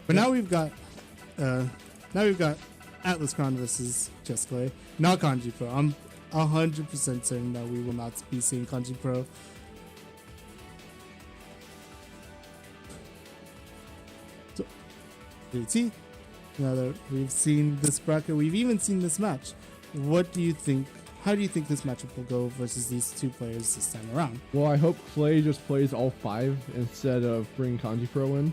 But now we've got AtlasCrown versus just Klay, not Kanji Pro. I'm 100% certain that we will not be seeing Kanji Pro. So, JT, now that we've seen this bracket, we've even seen this match. What do you think? How do you think this matchup will go versus these two players this time around? Well, I hope Klay just plays all 5 instead of bringing Kanji Pro in.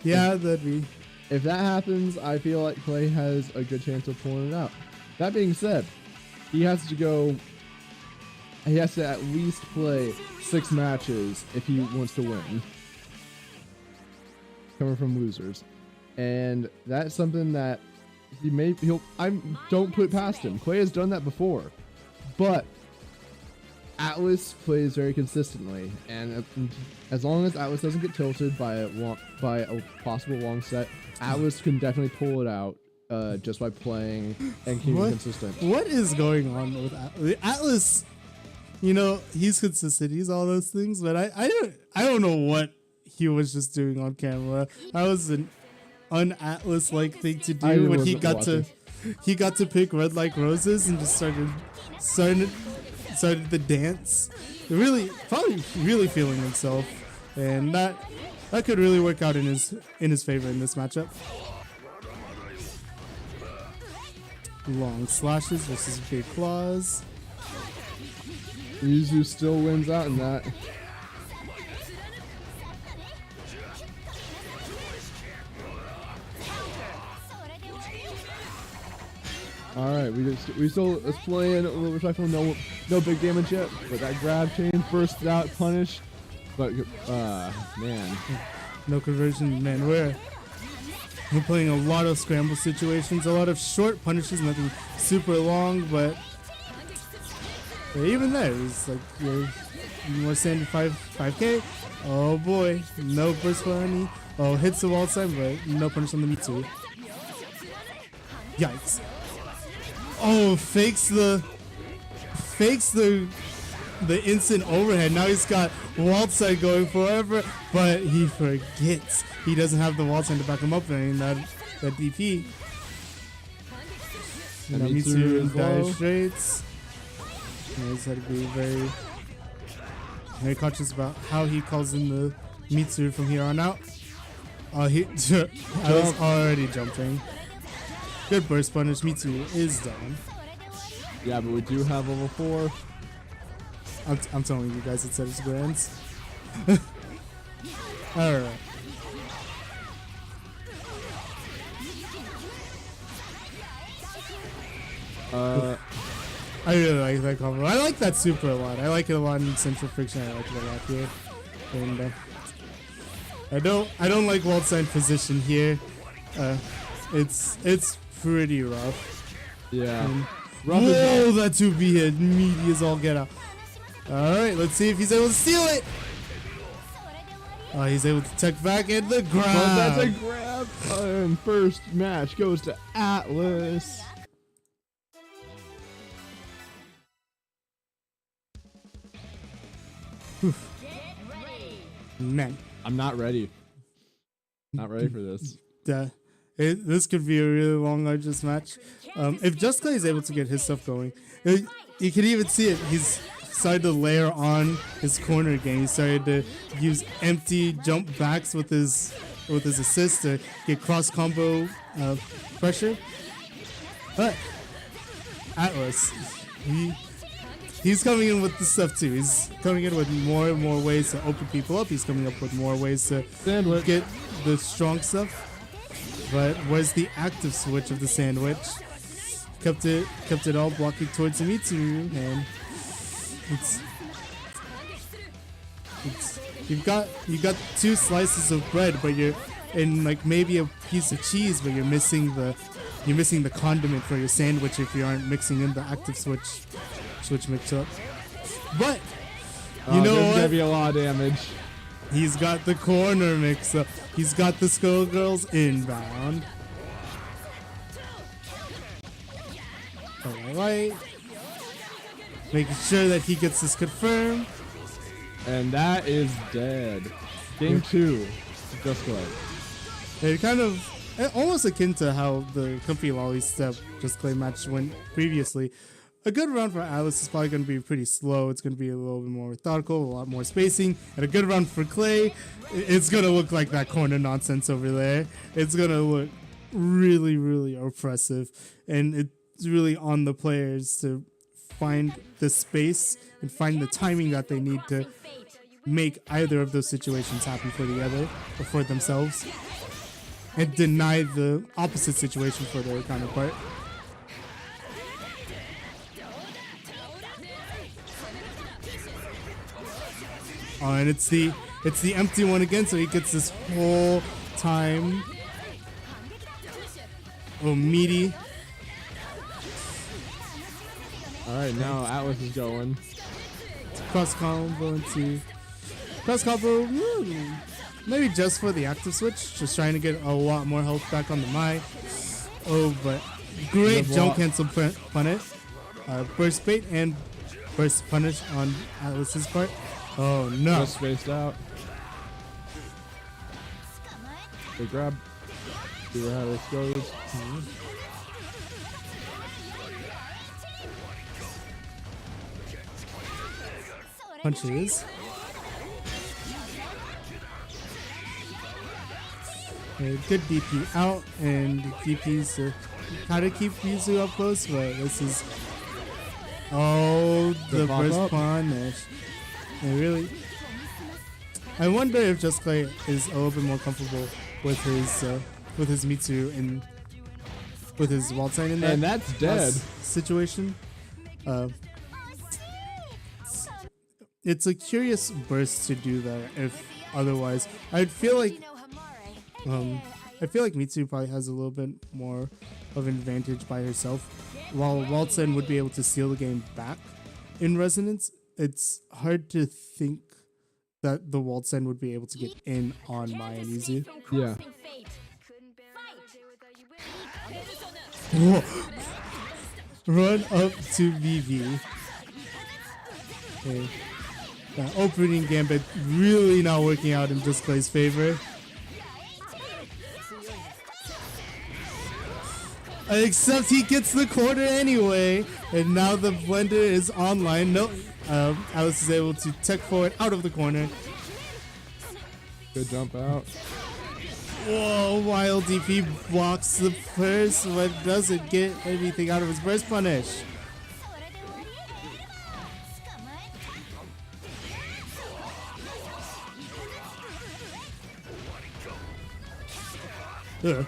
Yeah, that'd be. If that happens, I feel like Klay has a good chance of pulling it out. That being said, he has to at least play 6 matches if he wants to win. Coming from losers. And that's something that don't put past him. Klay has done that before. But Atlas plays very consistently, and as long as Atlas doesn't get tilted by a possible long set, Atlas can definitely pull it out just by playing and keeping consistent. What is going on with Atlas? Atlas, you know, he's consistent, he's all those things, but I don't know what he was just doing on camera. That was an un-Atlas-like thing to do when he got to pick red like roses and just started the dance. Probably really feeling himself, and that could really work out in his favor in this matchup. Long slashes versus big claws. Yuzu still wins out in that. All right, we still is playing a little respectful. No big damage yet, but that grab chain first out punish. But man, no conversion, man. We're playing a lot of scramble situations, a lot of short punishes, nothing super long, but even there, it's like you're more standard 5K. Oh boy, no burst for any. Oh, hits the wall side, but no punish on the meat too. Yikes. Oh, fakes the instant overhead. Now he's got wall side going forever, but he forgets he doesn't have the wall side to back him up in that DP. Now Mitsu dive straights. He's had to be very conscious about how he calls in the Mitsu from here on out. I was already jumping. Good burst punish. Mitsu is down. Yeah, but we do have level 4. I'm telling you guys, it said it's grands. Alright. I really like that combo. I like that super a lot. I like it a lot in Central Friction. I like it a lot here. And I don't like wall side position here. It's pretty rough. Yeah. Whoa, that 2B hit. Meaty as all get out. Alright, let's see if he's able to steal it. Oh, he's able to tuck back in the grab. But that's a grab. And first match goes to Atlas. Man. I'm not ready. Not ready for this. This could be a really long, arduous match. If Just Klay is able to get his stuff going, you can even see it. He's started to layer on his corner game. He started to use empty jump backs with his assist to get cross combo pressure. But Atlas, he's coming in with the stuff too. He's coming in with more and more ways to open people up. He's coming up with more ways to get the strong stuff. But where's the active switch of the sandwich? Kept it all blocking towards the Mitsu, and it's you got 2 slices of bread, but you're in like maybe a piece of cheese, but you're missing the condiment for your sandwich if you aren't mixing in the active switch mix up. But you know there's what? Gonna be a lot of damage. He's got the corner mix up. He's got the Skullgirls inbound. Alright. Making sure that he gets this confirmed. And that is dead. Game 2. Just Klay. It kind of almost akin to how the Comfy Lolly Step Just Klay match went previously. A good round for Atlas is probably going to be pretty slow. It's going to be a little bit more methodical, a lot more spacing. And a good round for Klay, it's going to look like that corner nonsense over there. It's going to look really, really oppressive. And it's really on the players to find the space and find the timing that they need to make either of those situations happen for the other or for themselves, and deny the opposite situation for their counterpart. Oh, and it's the empty one again, so he gets this whole time. Oh, meaty. All right, now Atlas is going. Cross combo into cross combo. Maybe just for the active switch, just trying to get a lot more health back on the Mai. Oh, but great jump cancel punish. Burst bait and burst punish on Atlas's part. Oh no. Just spaced out. They grab. See where Atlas goes. Punches. Good DP out, and DPs to kind of keep Yuzu up close, but this is the first punish. And really, I wonder if Just Klay is a little bit more comfortable with his Mitsu and with his wall sign in that. And that's dead situation. It's a curious burst to do that. If otherwise, I feel like Mitsu probably has a little bit more of an advantage by herself, while Waltzen would be able to steal the game back in Resonance. It's hard to think that the Waltzen would be able to get in on Mai and Yuzu. Yeah. Whoa. Run up to VV. Okay. That opening gambit really not working out in Just Klay's favor. Except he gets the corner anyway, and now the blender is online. No, Alice is able to tech forward out of the corner. Good jump out. Whoa, wild DP blocks the burst, but doesn't get anything out of his burst punish. Ugh.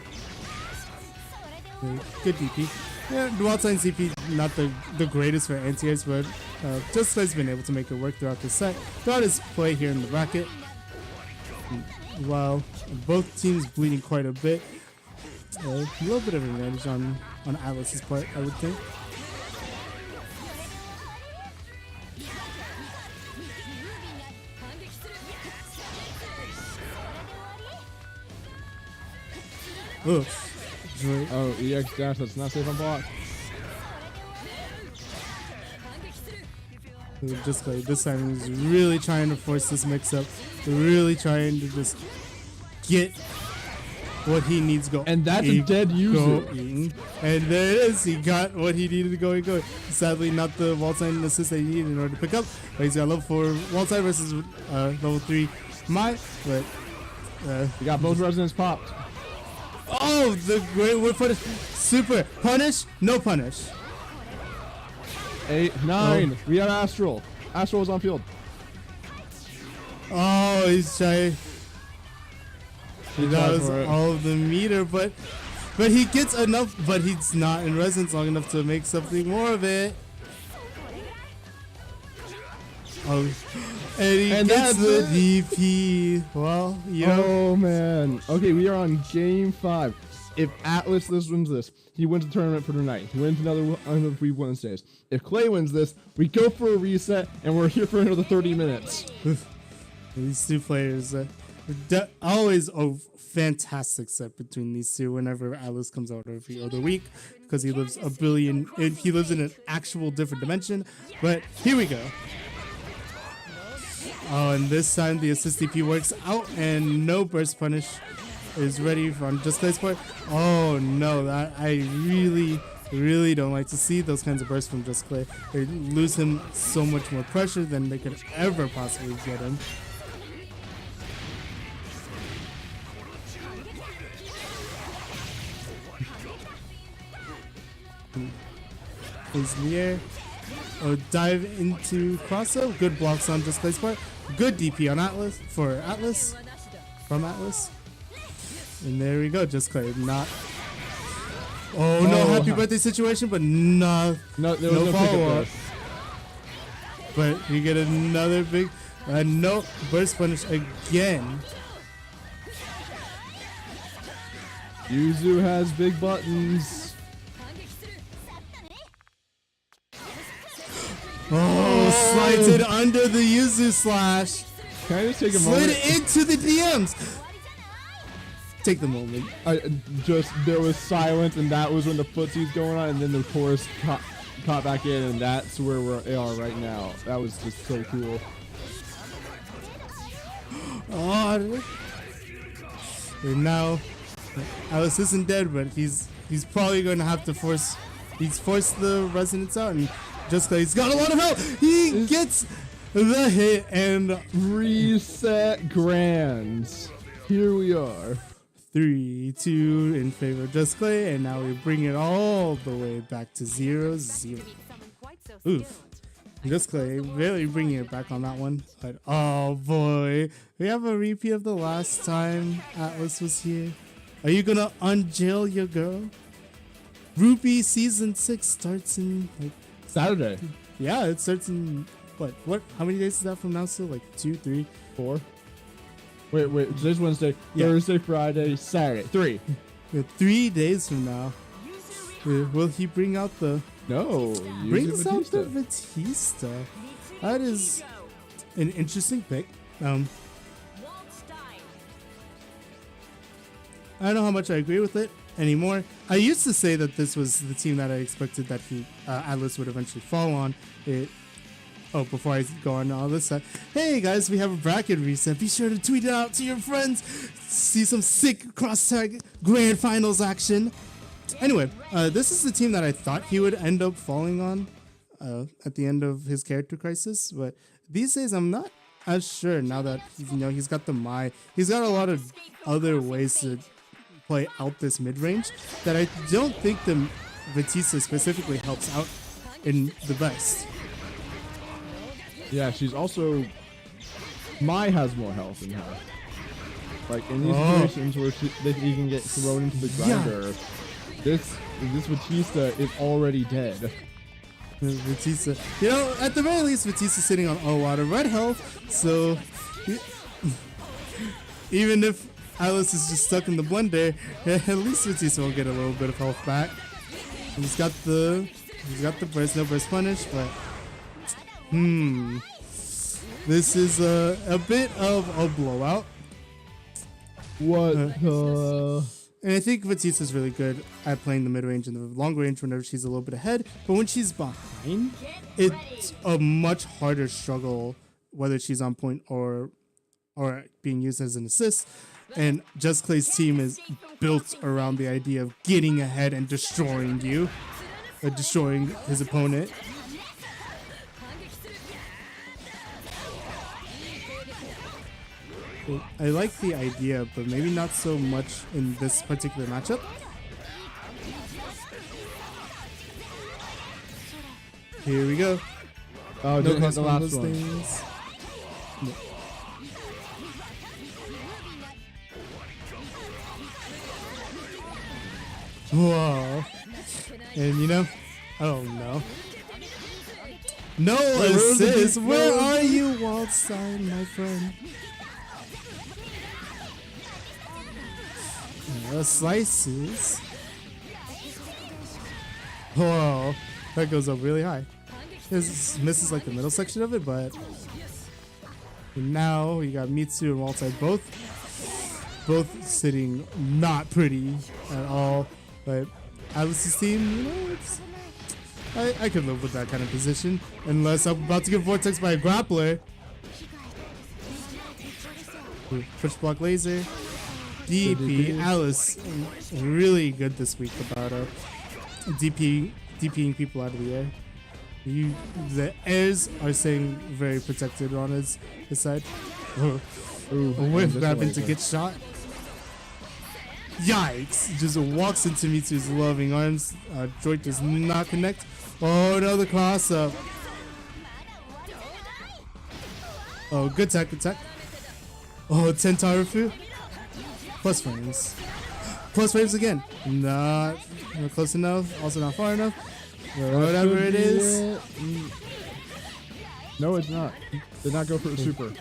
Good DP. Yeah, the wild sign CP not the greatest for anti-airs, but Just Klay's been able to make it work throughout the set. Throughout his play here in the bracket. While both teams bleeding quite a bit. A little bit of advantage on Atlas's part, I would think. Ugh. Oh, EX dash, that's not safe on block. Just Klay this time he's really trying to force this mix up. Really trying to just get what he needs going. And that's a dead user. And there it is. He got what he needed to go. Sadly, not the wall sign assist that he needed in order to pick up. But he's got level 4 wall sign versus level 3 Mai. But he got both resonance popped. Oh, the great whip punish. Super. Punish? No punish. 8, 9. Oh. We have Astral. Astral is on field. Oh, he's trying. That was all of the meter, but he gets enough, but he's not in resonance long enough to make something more of it. Oh, and he gets the DP. Well, yeah. Oh man. Okay, we are on game 5. If Atlas wins this, he wins the tournament for tonight. He wins another Weeb Wednesdays. If Klay wins this, we go for a reset, and we're here for another 30 minutes. These two players, always a fantastic set between these two. Whenever Atlas comes out every other week, because he lives he lives in an actual different dimension. But here we go. Oh, and this time the assist DP works out, and no burst punish is ready from Just Clay's part. Oh no, that I really don't like to see those kinds of bursts from Just Klay. They lose him so much more pressure than they could ever possibly get him. Is in the air. Oh, dive into crossover. Good blocks on Just Clay's part. Good DP on Atlas for Atlas. From Atlas. And there we go. Just Klay not. Oh no! Happy birthday situation, but no follow up. But you get another big no burst punish again. Yuzu has big buttons. Oh, slides it under the Yuzu slash. Can I just take a Slid moment? it into the DMs. Take the moment. There was silence, and that was when the footsie's going on, and then the chorus caught back in, and that's where we are right now. That was just so cool. Oh, and now Alice isn't dead, but he's probably going to have to force. He's forced the resonance out, and Just Klay, he's got a lot of health. He gets the hit and reset grands. Here we are. 3-2 in favor of Just Klay, and now we bring it all the way back to 0-0. Oof. Just Klay really bringing it back on that one. But oh boy, we have a repeat of the last time Atlas was here. Are you gonna unjail your girl? Ruby season 6 starts in like Saturday. Yeah, it starts in what? How many days is that from now? Still like 2, 3, 4. Wait. Today's Wednesday, yeah. Thursday, Friday, Saturday. 3. 3 days from now. Will he bring out the? No. Brings out the Batista. That is an interesting pick. I don't know how much I agree with it anymore. I used to say that this was the team that I expected that Atlas would eventually fall on. Before I go on all this side. Hey guys, we have a bracket reset. Be sure to tweet it out to your friends. See some sick cross-tag grand finals action. Anyway, this is the team that I thought he would end up falling on at the end of his character crisis. But these days, I'm not as sure now that he's got the Mai. He's got a lot of other ways to play out this mid-range that I don't think the Batista specifically helps out in the best. Yeah, she's also. Mai has more health than her. Like in these situations where they can get thrown into the grinder, this Batista is already dead. Batista, at the very least, Batista's sitting on a lot of red health, so even if Alice is just stuck in the blender, at least Batista will get a little bit of health back. He's got the burst, no burst punish, but this is a bit of a blowout. What? And I think Batista's really good at playing the mid-range and the long range whenever she's a little bit ahead. But when she's behind, it's a much harder struggle, whether she's on point or being used as an assist. And Just Clay's team is built around the idea of getting ahead and destroying you, or destroying his opponent. I like the idea, but maybe not so much in this particular matchup. Here we go. Oh, no the last one. Things. No. Whoa. And I don't know. No assist. Where are you, Waldstein, my friend? Slices. Whoa, that goes up really high. This misses like the middle section of it, but now you got Mitsu and Waltzai both sitting not pretty at all. But Alice's team, I could live with that kind of position, unless I'm about to get vortexed by a grappler. Push block laser. DP. Alice really good this week about DPing people out of the air. The airs are staying very protected on his side. Whiff grabbing to get shot. Yikes! Just walks into Mitsu's loving arms. Joint does not connect. Oh no, the cross up. Oh, good tech, good tech. Oh, 10 Tarufu. Plus frames. Plus frames again. Not close enough. Also not far enough. Whatever it is. No, it's not. Did not go for a super.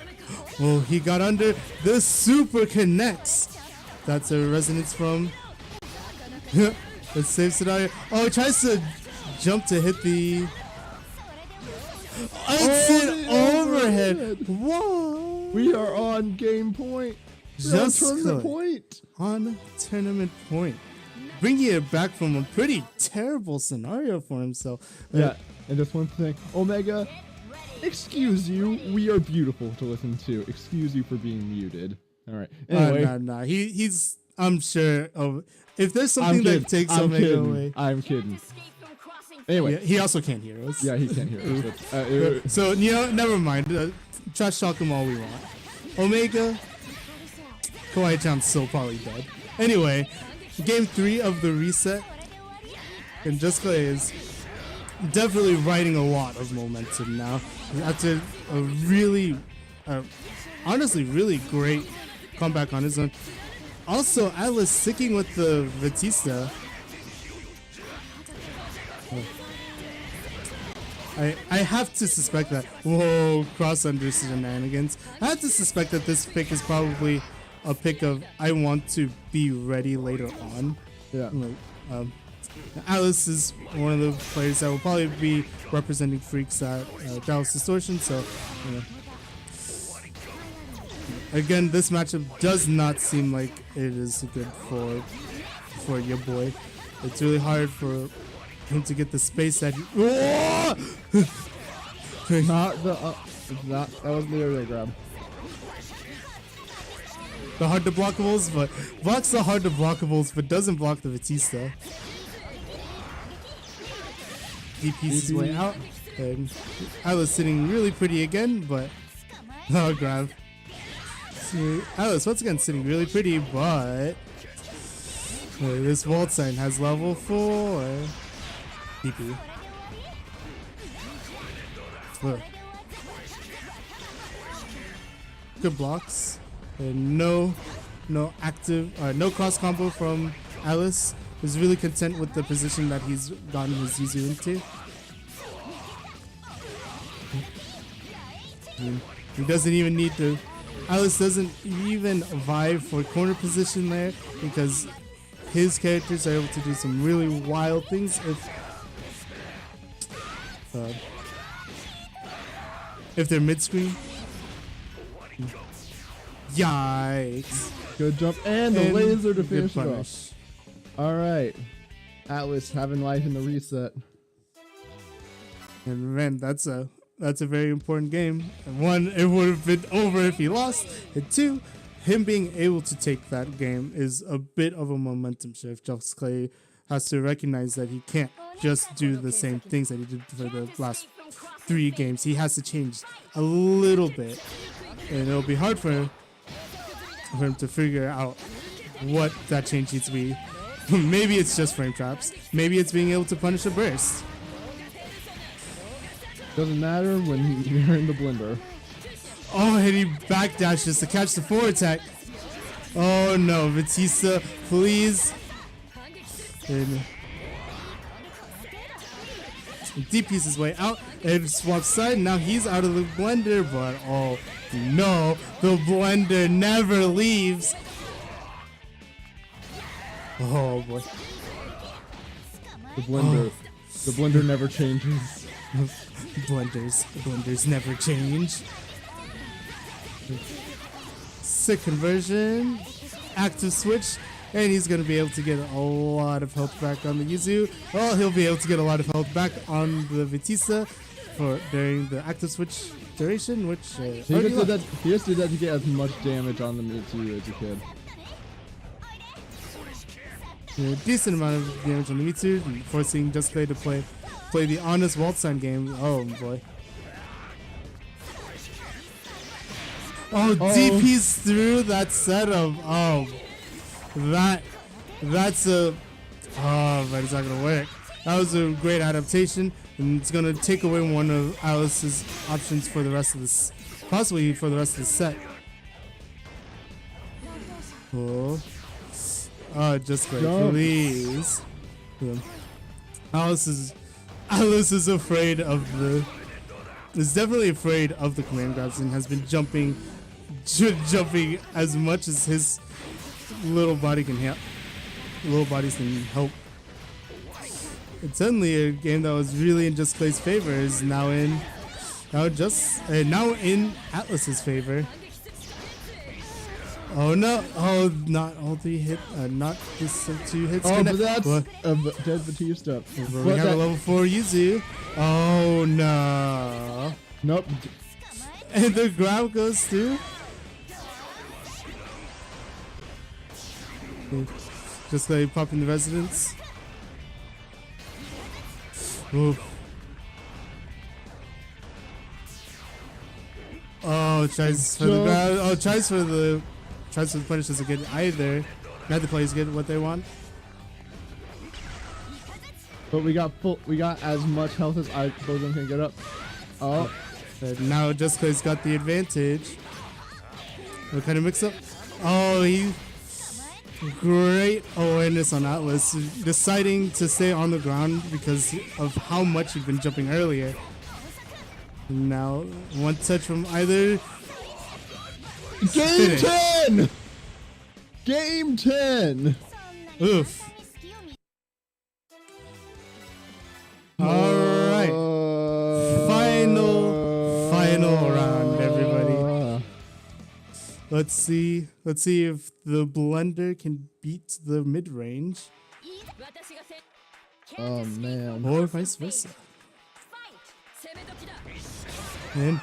Oh, he got under. The super connects. That's a resonance from. Let's save scenario. Oh, he tries to jump to hit the. It's an overhead. Whoa. We are on game point. Just tournament point. On tournament point. Bringing it back from a pretty terrible scenario for himself. Yeah, and just one thing. Omega, excuse you. We are beautiful to listen to. Excuse you for being muted. All right. Anyway. Nah. He's. I'm sure. If there's something that takes Omega away. I'm kidding. Anyway. Yeah, he also can't hear us. Yeah, he can't hear us. So, never mind. Trash talk him all we want. Omega. Kawaii-chan's still probably dead. Anyway, game 3 of the reset. And Just Klay is definitely riding a lot of momentum now. After a really, honestly, really great comeback on his own. Also, Atlas sticking with the Batista. I have to suspect that. Whoa, cross under shenanigans. I have to suspect that this pick is probably a pick of I want to be ready later on. Yeah. Alice is one of the players that will probably be representing Freaks at Dallas Distortion. So, again, this matchup does not seem like it is good for your boy. It's really hard for him to get the space that he. Not the that was the aerial grab. The hard to blockables, but blocks the hard to blockables, but doesn't block the Batista. DP's his way out, and Alice sitting really pretty again, but grab. So Alice once again sitting really pretty, but this vault sign has level 4. DP. Good blocks. And no cross combo from Alice. Is really content with the position that he's gotten his Yuzu into. He doesn't even need to. Alice doesn't even vibe for corner position there because his characters are able to do some really wild things if they're mid-screen. Yikes. Good jump and the laser to finish it off. All right. Atlas having life in the reset. And man, that's a very important game. And 1, it would have been over if he lost. And 2, him being able to take that game is a bit of a momentum shift. Just Klay has to recognize that he can't just do the same things that he did for the last 3 games. He has to change a little bit. And it'll be hard for him to figure out what that change needs to be. Maybe it's just frame traps. Maybe it's being able to punish a burst. Doesn't matter when you're in the blender. Oh, and he backdashes to catch the forward attack. Oh no, Batista, please. And DP's his way out and swaps side. Now he's out of the blender, but oh no, the blender never leaves. Oh boy. The blender never changes. Blenders never change. Sick conversion. Active switch. And he's going to be able to get a lot of health back on the Yuzu. Well, he'll be able to get a lot of health back on the Batista during the active switch. duration, which He just did that to get as much damage on the Mitsu as he could. A decent amount of damage on the Mitsu, forcing Just Klay to play the honest wall sign game. Oh boy. Oh, DP's through that setup. Oh, that's a. Oh, but it's not gonna work. That was a great adaptation, and it's gonna take away one of Atlas's options for the rest of this, possibly for the rest of the set. Oh, Just Klay, please. Yeah. Atlas is afraid of the. Is definitely afraid of the command grabs and has been jumping as much as his little body can help. Little bodies can help. And suddenly, a game that was really in Just Klay's favor is now in Atlas's favor. Oh no! Oh, not all 3 hit. Not just 2 hits. Oh, but that's a dead Batista. We have a level 4 Yuzu. Oh no! Nope. And the grab goes through. Just like popping the residence. Ooh. Oh, tries for the grab. Oh, tries for the punish doesn't get either. Neither players get what they want. But we got as much health as both of them can get up. Oh. But now Just Klay's got the advantage. What kind of mix up? Oh, great awareness on Atlas, deciding to stay on the ground because of how much he'd been jumping earlier. Now, one touch from either. Game 10! Game 10! Oof. Alright. Final round, everybody. Let's see if the blender can beat the mid-range. Oh man. Or vice versa. And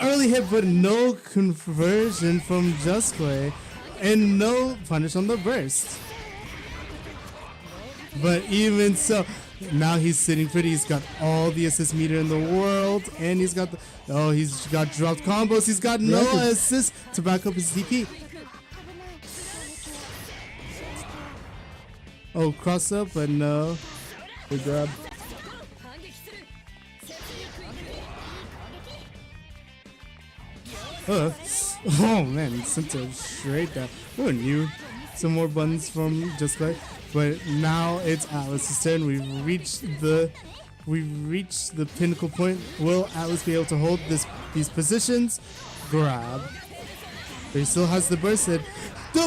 early hit but no conversion from Just Klay. And no punish on the burst. But even so, now he's sitting pretty. He's got all the assist meter in the world, and he's got he's got dropped combos. He's got no assist to back up his DP. Oh, cross up, but no. Good grab. Oh man, sent it straight down. Who knew? Some more buttons from Just Klay. But now it's Atlas's turn. We've reached the pinnacle point. Will Atlas be able to hold these positions? Grab. But he still has the burst. The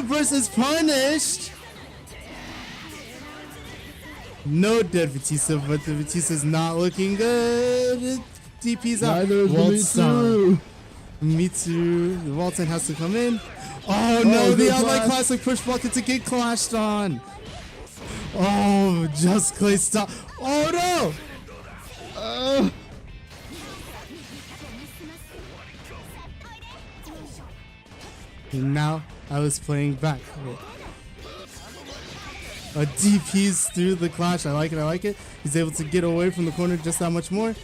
burst is punished. No dead Batista, but the Batista's not looking good. DP's out. Neither is Mitsu. Mitsu, the Walton has to come in. Oh no, the Outline Classic push bucket to get clashed on. Oh, Just Klay stop. Oh no! And now I was playing back. A DP's through the clash. I like it. He's able to get away from the corner just that much more.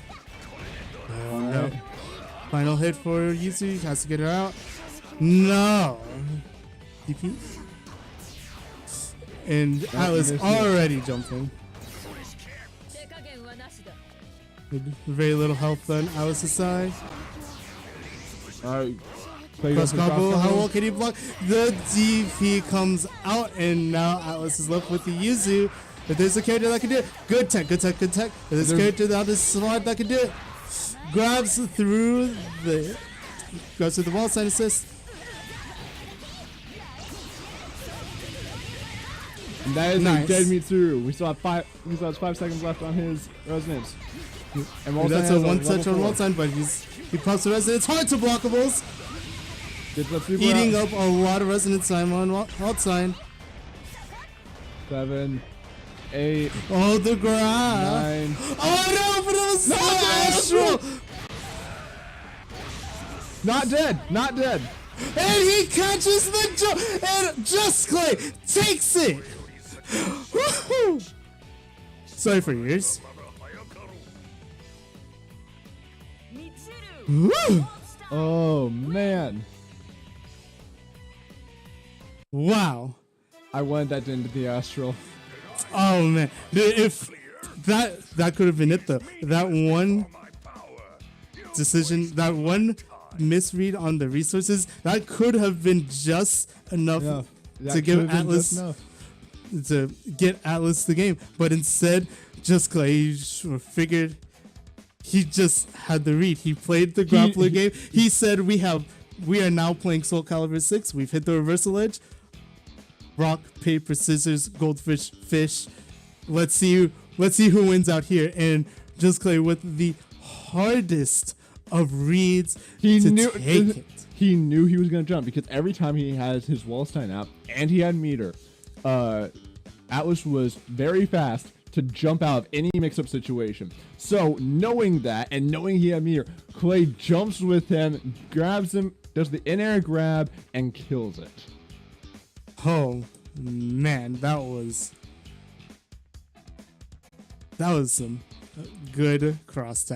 Oh no. Final hit for Yuzu. Has to get her out. No. DP. And Atlas already jumping. Very little health on Atlas's side. Cross combo. How well can he block? The DP comes out, and now Atlas is left with the Yuzu. If there's a character that can do it, good tech. If there's a character on this slot that can do it, grabs through the wall side assist. And that is nice. A dead Mitsu. We still have 5 seconds left on his resonance. And that's a one touch on wall sign, but he pops the resonance. Hard to blockables. Eating up a lot of resonance time on wall sign. 7, 8. Oh, the grab. 9. Oh no, but it was so astral. Not dead. Not dead. And he catches the jump, and Just Klay takes it. Woohoo! Sorry for your ears. Woo! Oh man. Wow. I wanted that into the astral. Oh man, dude, if that could have been it though. That one decision, that one misread on the resources, that could have been just enough to give Atlas to get Atlas the game. But instead, Just Klay figured he just had the read. He played the grappler game. He said we are now playing Soul Calibur 6. We've hit the reversal edge. Rock, paper, scissors, goldfish, fish. Let's see who wins out here. And Just Klay with the hardest of reads take it. He knew he was gonna jump because every time he has his Wallstein out and he had meter, Atlas was very fast to jump out of any mix-up situation. So knowing that and knowing he had meter, Klay jumps with him, grabs him, does the in-air grab, and kills it. Oh man, that was some good cross tap.